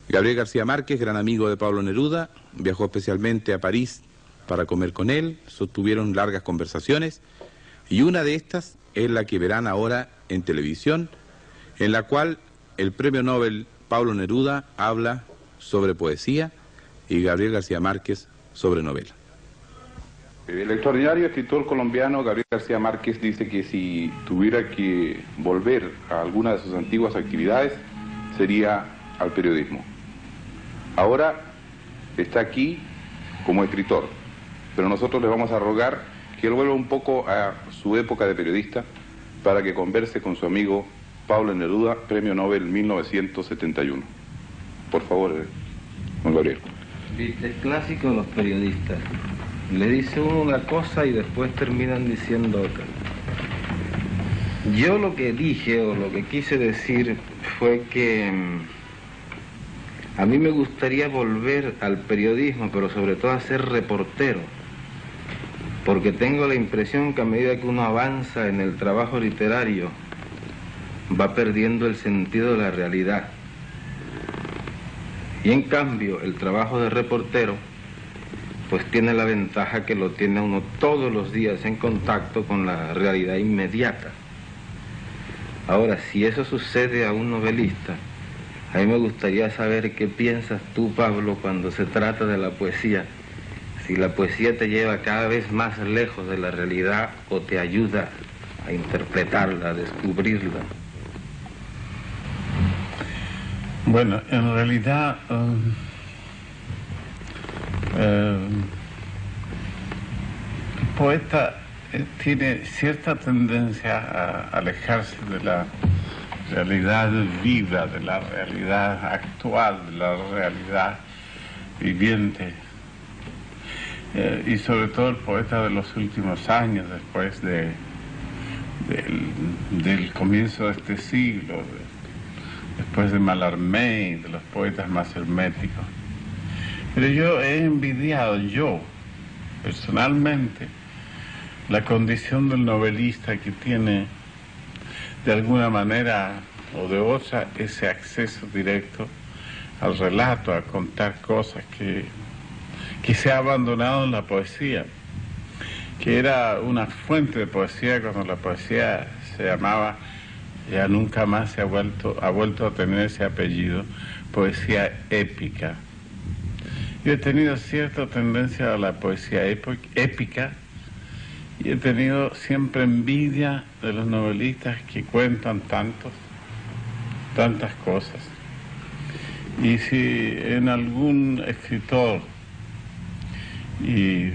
Gabriel García Márquez, gran amigo de Pablo Neruda, viajó especialmente a París para comer con él, sostuvieron largas conversaciones y una de estas es la que verán ahora en televisión, en la cual el premio Nobel Pablo Neruda habla sobre poesía y Gabriel García Márquez sobre novela. El extraordinario escritor colombiano Gabriel García Márquez dice que si tuviera que volver a alguna de sus antiguas actividades sería al periodismo. Ahora está aquí como escritor, pero nosotros le vamos a rogar que él vuelva un poco a su época de periodista para que converse con su amigo Pablo Neruda, Premio Nobel 1971. Por favor, don Gabriel. Es clásico de los periodistas. Le dice uno una cosa y después terminan diciendo otra. Yo lo que dije o lo que quise decir fue que a mí me gustaría volver al periodismo, pero sobre todo a ser reportero, porque tengo la impresión que a medida que uno avanza en el trabajo literario va perdiendo el sentido de la realidad. Y en cambio el trabajo de reportero pues tiene la ventaja que lo tiene uno todos los días en contacto con la realidad inmediata. Ahora, si eso sucede a un novelista, a mí me gustaría saber qué piensas tú, Pablo, cuando se trata de la poesía. Si la poesía te lleva cada vez más lejos de la realidad o te ayuda a interpretarla, a descubrirla. Bueno, en realidad el poeta tiene cierta tendencia a alejarse de la realidad viva, de la realidad actual, de la realidad viviente. Y sobre todo el poeta de los últimos años, después del comienzo de este siglo, después de Mallarmé, de los poetas más herméticos. Pero yo he envidiado, personalmente, la condición del novelista que tiene, de alguna manera o de otra, ese acceso directo al relato, a contar cosas que se ha abandonado en la poesía, que era una fuente de poesía cuando la poesía se llamaba, ya nunca más ha vuelto a tener ese apellido, poesía épica. Yo he tenido cierta tendencia a la poesía épica y he tenido siempre envidia de los novelistas que cuentan tantas cosas. Y si en algún escritor, y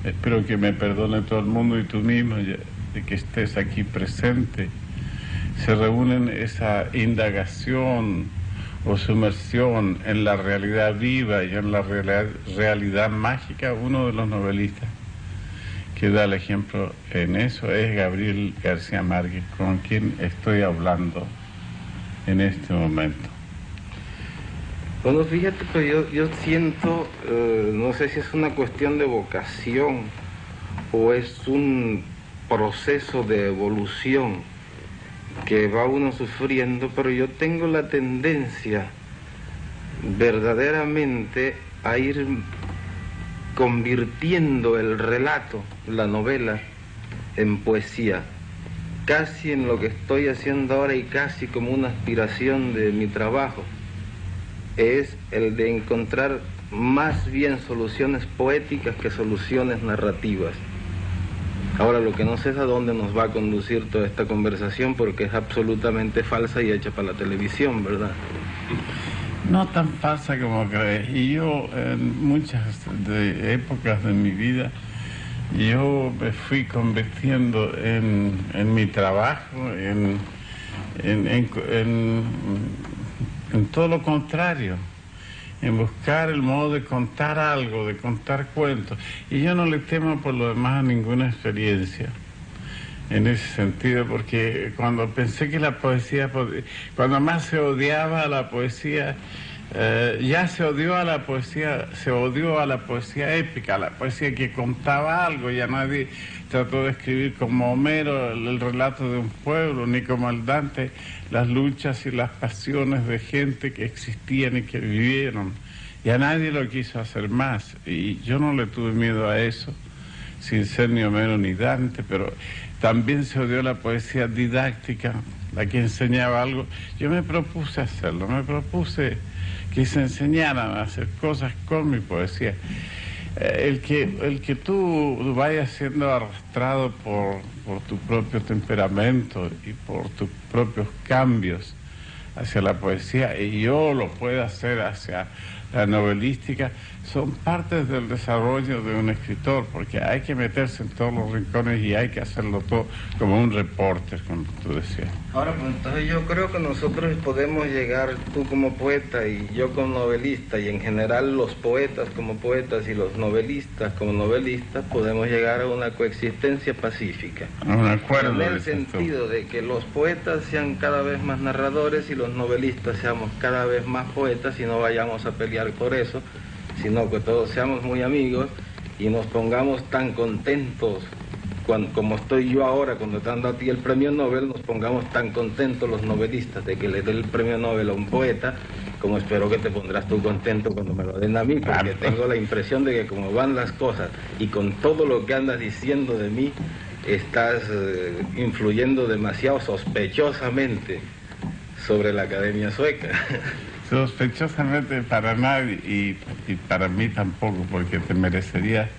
espero que me perdone todo el mundo y tú mismo de que estés aquí presente, se reúnen esa indagación o sumersión en la realidad viva y en la realidad mágica, uno de los novelistas que da el ejemplo en eso es Gabriel García Márquez, con quien estoy hablando en este momento. Bueno, fíjate que yo siento, no sé si es una cuestión de vocación o es un proceso de evolución que va uno sufriendo, pero yo tengo la tendencia verdaderamente a ir convirtiendo el relato, la novela, en poesía, casi en lo que estoy haciendo ahora y casi como una aspiración de mi trabajo, es el de encontrar más bien soluciones poéticas que soluciones narrativas. Ahora, lo que no sé es a dónde nos va a conducir toda esta conversación, porque es absolutamente falsa y hecha para la televisión, ¿verdad? No tan falsa como crees. Y yo, en muchas épocas de mi vida, yo me fui convirtiendo en mi trabajo, en todo lo contrario, en buscar el modo de contar algo, de contar cuentos. Y yo no le temo por lo demás a ninguna experiencia en ese sentido, porque cuando pensé que la poesía, cuando más se odiaba a la poesía, ya se odió a la poesía, épica, a la poesía que contaba algo. Ya nadie trató de escribir como Homero el relato de un pueblo, ni como el Dante las luchas y las pasiones de gente que existían y que vivieron. Ya nadie lo quiso hacer más, y yo no le tuve miedo a eso, sin ser ni Homero ni Dante, pero también se odió la poesía didáctica, la que enseñaba algo. Yo me propuse hacerlo, que se enseñaran a hacer cosas con mi poesía. El que tú vayas siendo arrastrado por tu propio temperamento y por tus propios cambios hacia la poesía, y yo lo pueda hacer hacia la novelística, son partes del desarrollo de un escritor, porque hay que meterse en todos los rincones y hay que hacerlo todo como un reporter, como tú decías. Ahora, pues entonces yo creo que nosotros podemos llegar, tú como poeta y yo como novelista, y en general los poetas como poetas y los novelistas como novelistas, podemos llegar a una coexistencia pacífica. A un acuerdo. En el sentido de que los poetas sean cada vez más narradores y los novelistas seamos cada vez más poetas, y no vayamos a pelear por eso, sino que todos seamos muy amigos y nos pongamos tan contentos como estoy yo ahora cuando te dando a ti el premio Nobel, nos pongamos tan contentos los novelistas de que le dé el premio Nobel a un poeta, como espero que te pondrás tú contento cuando me lo den a mí, porque claro, tengo la impresión de que como van las cosas y con todo lo que andas diciendo de mí, estás influyendo demasiado sospechosamente sobre la Academia Sueca. Sospechosamente para nadie, y para mí tampoco, porque te merecería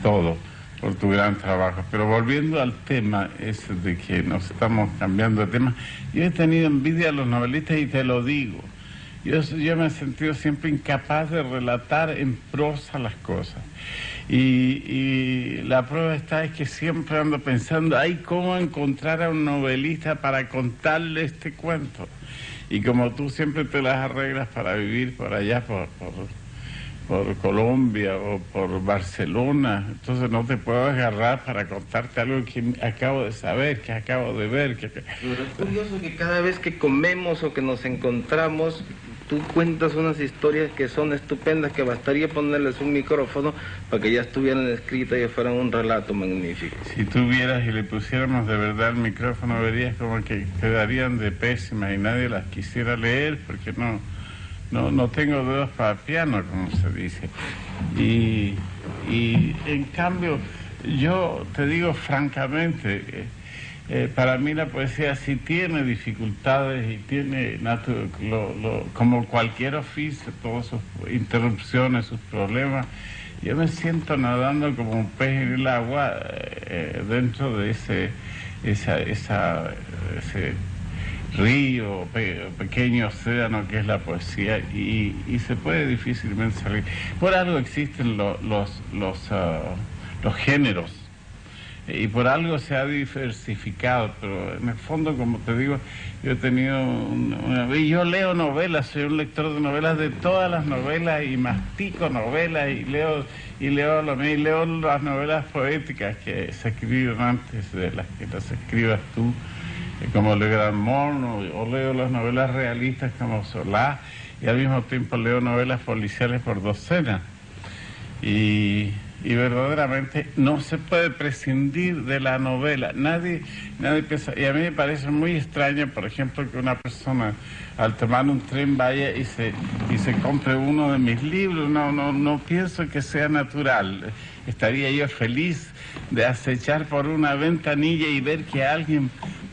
todo por tu gran trabajo. Pero volviendo al tema ese de que nos estamos cambiando de tema, yo he tenido envidia a los novelistas y te lo digo. Yo me he sentido siempre incapaz de relatar en prosa las cosas. Y la prueba está es que siempre ando pensando, ay, ¿cómo encontrar a un novelista para contarle este cuento? Y como tú siempre te las arreglas para vivir por allá, por Colombia o por Barcelona, entonces no te puedo agarrar para contarte algo que acabo de saber, que acabo de ver. Pero es curioso que cada vez que comemos o que nos encontramos, tú cuentas unas historias que son estupendas, que bastaría ponerles un micrófono para que ya estuvieran escritas y fueran un relato magnífico. Si tú vieras y le pusiéramos de verdad el micrófono, verías como que quedarían de pésimas y nadie las quisiera leer, porque no tengo dedos para piano, como se dice. Y en cambio, yo te digo francamente, para mí la poesía sí tiene dificultades y tiene, como cualquier oficio, todas sus interrupciones, sus problemas. Yo me siento nadando como un pez en el agua dentro de ese río, pequeño océano que es la poesía, y se puede difícilmente salir. Por algo existen los géneros, y por algo se ha diversificado, pero en el fondo, como te digo, yo he tenido yo leo novelas, soy un lector de novelas, de todas las novelas, y mastico novelas, y leo las novelas poéticas que se escribieron antes de las que las escribas tú, como Le Grand Monde, o leo las novelas realistas como Solá, y al mismo tiempo leo novelas policiales por docenas. Y verdaderamente no se puede prescindir de la novela. Nadie piensa, y a mí me parece muy extraño, por ejemplo, que una persona al tomar un tren vaya y se compre uno de mis libros. No pienso que sea natural. Estaría yo feliz de acechar por una ventanilla y ver que alguien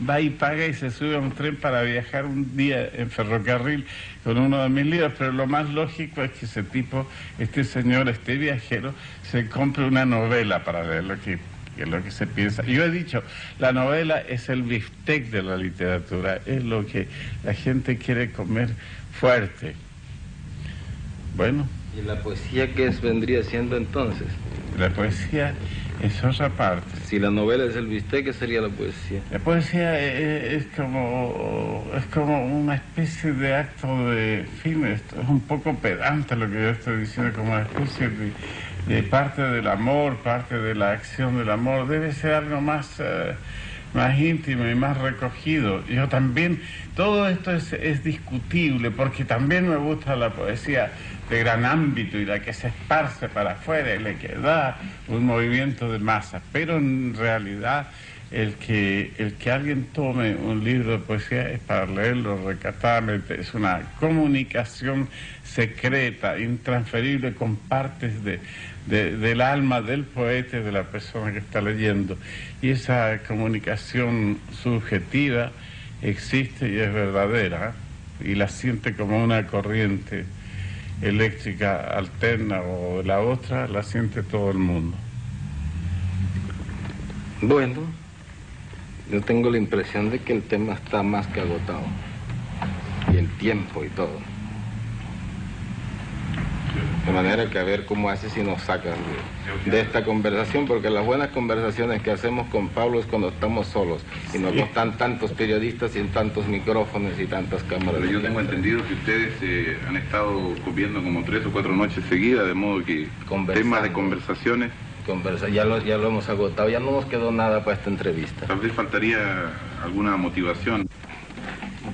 va y paga y se sube a un tren para viajar un día en ferrocarril con uno de mis libros, pero lo más lógico es que este señor, este viajero, se compre una novela para leer lo que se piensa. Yo he dicho, la novela es el biftec de la literatura, es lo que la gente quiere comer fuerte. Bueno. ¿Y la poesía qué vendría siendo entonces? La poesía es otra parte. Si la novela es el bistec, ¿qué sería la poesía? La poesía es como una especie de acto de fin. Esto es un poco pedante lo que yo estoy diciendo, como una especie de parte del amor, parte de la acción del amor. Debe ser algo más más íntimo y más recogido. Yo también, todo esto es discutible, porque también me gusta la poesía de gran ámbito y la que se esparce para afuera y le que da un movimiento de masa, pero en realidad el que alguien tome un libro de poesía es para leerlo recatadamente, es una comunicación secreta, intransferible, con partes del alma del poeta y de la persona que está leyendo, y esa comunicación subjetiva existe y es verdadera, y la siente como una corriente eléctrica alterna o la otra, la siente todo el mundo. Bueno, yo tengo la impresión de que el tema está más que agotado, y el tiempo y todo. De manera que a ver cómo hace si nos sacan de esta conversación, porque las buenas conversaciones que hacemos con Pablo es cuando estamos solos y no están tantos periodistas y tantos micrófonos y tantas cámaras. Pero yo tengo entendido que ustedes han estado comiendo como 3 o 4 noches seguidas, de modo que temas de conversaciones... Ya lo hemos agotado, ya no nos quedó nada para esta entrevista. Tal vez faltaría alguna motivación.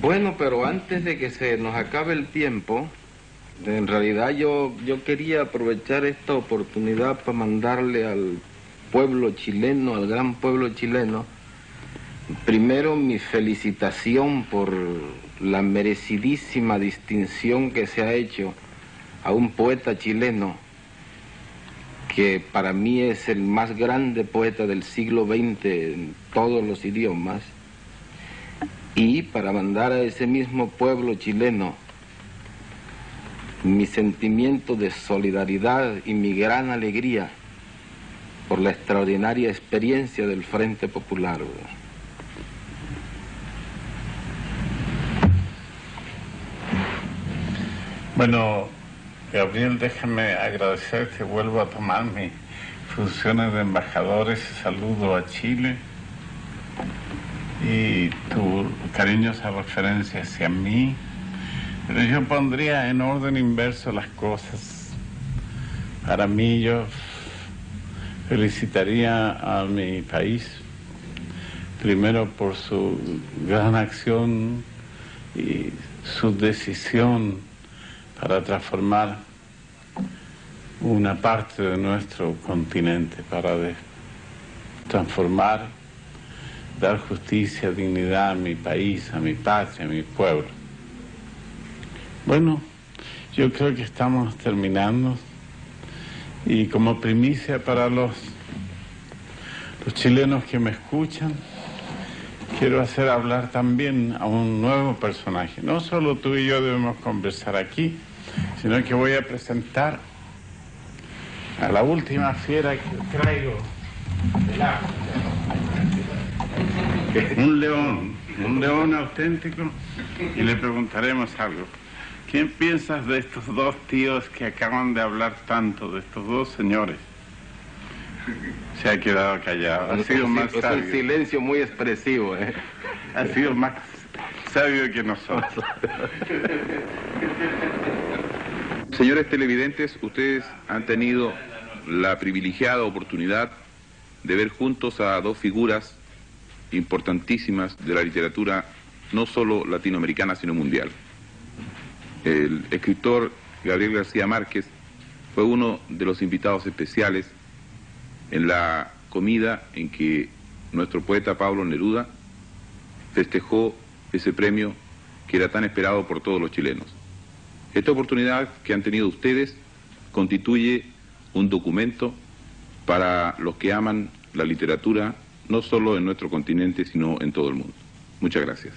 Bueno, pero antes de que se nos acabe el tiempo, en realidad yo quería aprovechar esta oportunidad para mandarle al pueblo chileno, al gran pueblo chileno, primero mi felicitación por la merecidísima distinción que se ha hecho a un poeta chileno que para mí es el más grande poeta del siglo XX en todos los idiomas, y para mandar a ese mismo pueblo chileno mi sentimiento de solidaridad y mi gran alegría por la extraordinaria experiencia del Frente Popular. Bueno, Gabriel, déjame agradecerte, vuelvo a tomar mis funciones de embajador, ese saludo a Chile y tu cariñosa referencia hacia mí, pero yo pondría en orden inverso las cosas. Para mí, yo felicitaría a mi país, primero por su gran acción y su decisión para transformar una parte de nuestro continente, para transformar, dar justicia, dignidad a mi país, a mi patria, a mi pueblo. Bueno, yo creo que estamos terminando, y como primicia para los chilenos que me escuchan, quiero hacer hablar también a un nuevo personaje. No solo tú y yo debemos conversar aquí, sino que voy a presentar a la última fiera que traigo del África. Un león auténtico, y le preguntaremos algo. ¿Quién piensas de estos dos tíos que acaban de hablar tanto, de estos dos señores? Se ha quedado callado. Ha sido más sabio. Es un silencio muy expresivo, ¿eh? Ha sido más sabio que nosotros. Señores televidentes, ustedes han tenido la privilegiada oportunidad de ver juntos a dos figuras importantísimas de la literatura, no solo latinoamericana, sino mundial. El escritor Gabriel García Márquez fue uno de los invitados especiales en la comida en que nuestro poeta Pablo Neruda festejó ese premio que era tan esperado por todos los chilenos. Esta oportunidad que han tenido ustedes constituye un documento para los que aman la literatura, no solo en nuestro continente, sino en todo el mundo. Muchas gracias.